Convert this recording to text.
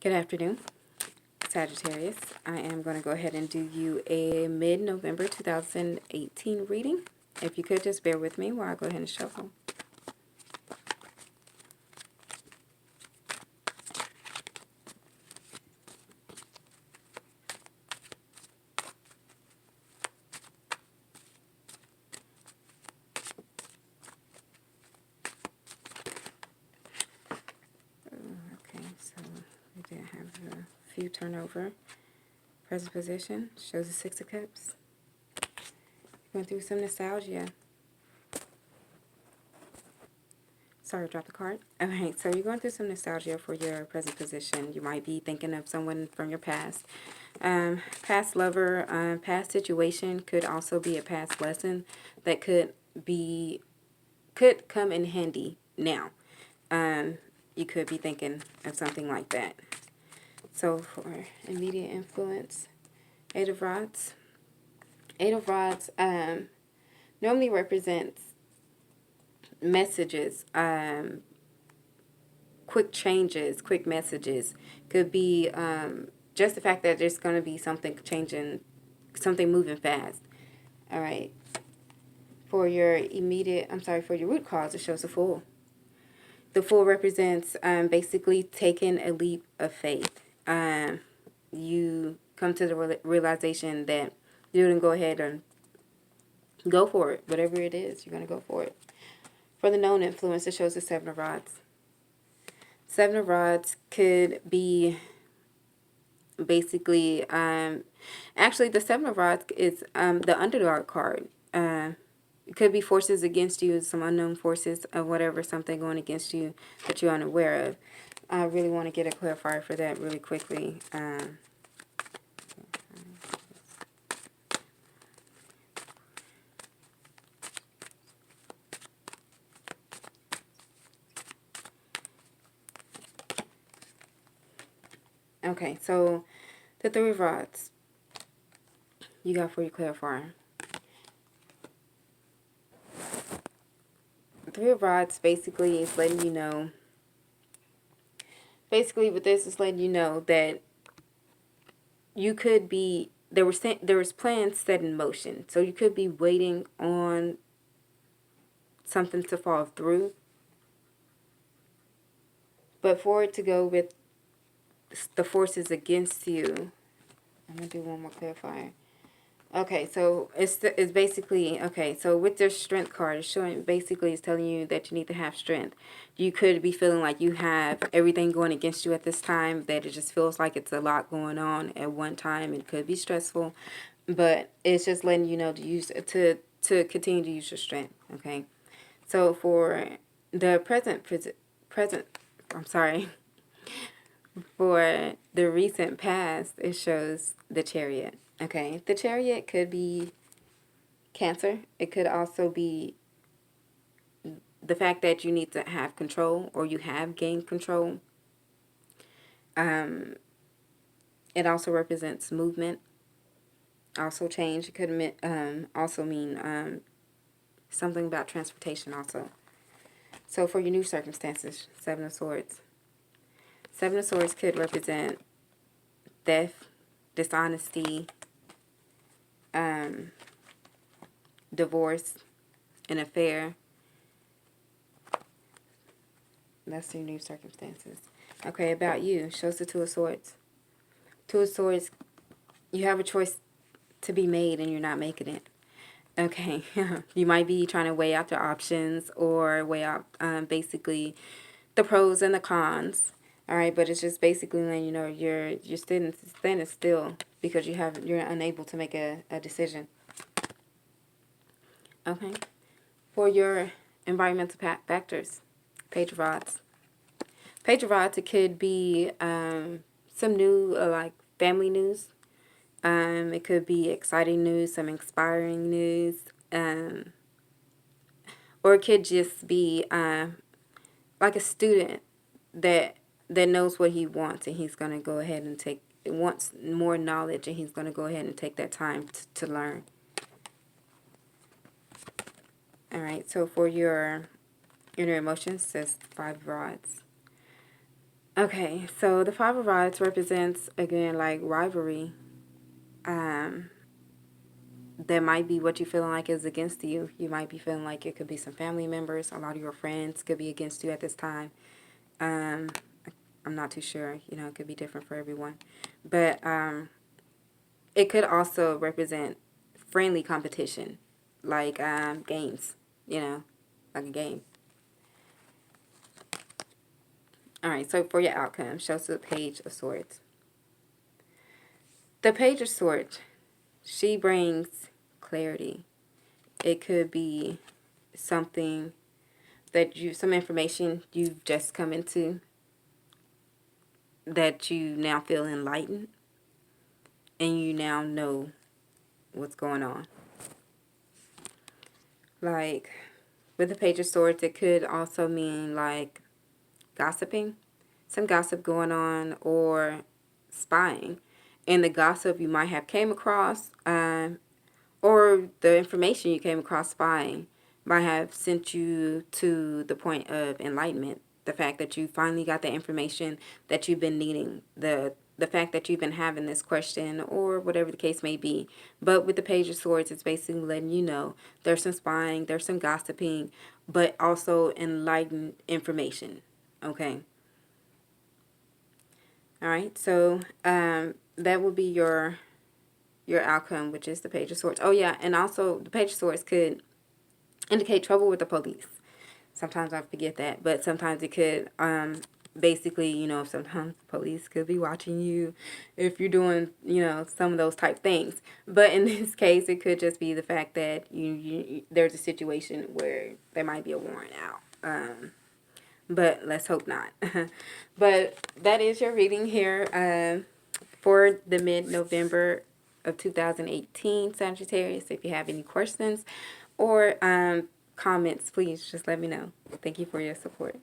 Good afternoon, Sagittarius. I am going to go ahead and do you a mid-November 2018 reading. If you could just bear with me while I go ahead and shuffle. Okay, so we did have a few turnover. Present position shows the Six of Cups. Going through some nostalgia. Sorry, drop the card. Alright, so you're going through some nostalgia for your present position. You might be thinking of someone from your past. Past lover, past situation could also be a past lesson that could come in handy now. You could be thinking of something like that. So for immediate influence, Eight of Rods. Eight of Rods normally represents messages, quick changes, quick messages. Could be just the fact that there's going to be something changing, something moving fast. All right. For your for your root cause, it shows the Fool. The Fool represents basically taking a leap of faith. You come to the realization that you're going to go ahead and go for it. Whatever it is, you're going to go for it. For the known influence, it shows the Seven of Rods. Seven of Rods could be basically, actually the Seven of Rods is the underdog card. It could be forces against you, some unknown forces of whatever, something going against you that you're unaware of. I really want to get a clarifier for that really quickly. Okay, so the Three of Rods you got for your clarifier. Three of Rods basically is letting you know, with this is letting you know that you could be, there was plans set in motion, so you could be waiting on something to fall through, but for it to go with the forces against you, I'm gonna do one more clarifier. Okay, so it's basically, okay, so with their strength card, it's showing, basically it's telling you that you need to have strength. You could be feeling like you have everything going against you at this time, that it just feels like it's a lot going on at one time. It could be stressful, but it's just letting you know to use to continue to use your strength, okay? So for the for the recent past, it shows the Chariot. Okay, the Chariot could be Cancer. It could also be the fact that you need to have control, or you have gained control. It also represents movement, also change. It could also mean something about transportation also. So for your new circumstances, Seven of Swords. Seven of Swords could represent theft, dishonesty, divorce, an affair. That's your new circumstances. Okay, about you. Shows the Two of Swords. Two of Swords, you have a choice to be made and you're not making it. Okay, you might be trying to weigh out the options or weigh out basically the pros and the cons. All right, but it's just basically letting you know you're standing still because you're unable to make a decision. Okay, for your environmental factors, Page of Rods. Page of Rods, it could be some new like family news. It could be exciting news, some inspiring news, or it could just be like a student that knows what he wants, and he's going to go ahead and wants more knowledge, and he's going to go ahead and take that time to learn. All right, so for your inner emotions, says Five of Rods. Okay, so the Five of Rods represents, again, like rivalry. Um, that might be what you're feeling like is against you. You might be feeling like it could be some family members. A lot of your friends could be against you at this time. Um, I'm not too sure. You know, it could be different for everyone. But it could also represent friendly competition, like games, you know, like a game. All right, so for your outcome, shows the Page of Swords. The Page of Swords, she brings clarity. It could be something some information you've just come into that you now feel enlightened and you now know what's going on. Like with the Page of Swords, it could also mean like gossiping, some gossip going on, or spying. And the gossip you might have came across, or the information you came across spying might have sent you to the point of enlightenment. The fact that you finally got the information that you've been needing, the fact that you've been having this question, or whatever the case may be. But with the Page of Swords, it's basically letting you know there's some spying, there's some gossiping, but also enlightened information. Okay. All right. So that will be your outcome, which is the Page of Swords. Oh yeah, and also the Page of Swords could indicate trouble with the police. Sometimes I forget that, but sometimes it could basically, you know, sometimes the police could be watching you if you're doing, you know, some of those type things. But in this case, it could just be the fact that there's a situation where there might be a warrant out. But let's hope not. But that is your reading here for the mid-November of 2018, Sagittarius. If you have any questions or comments, please just let me know. Thank you for your support.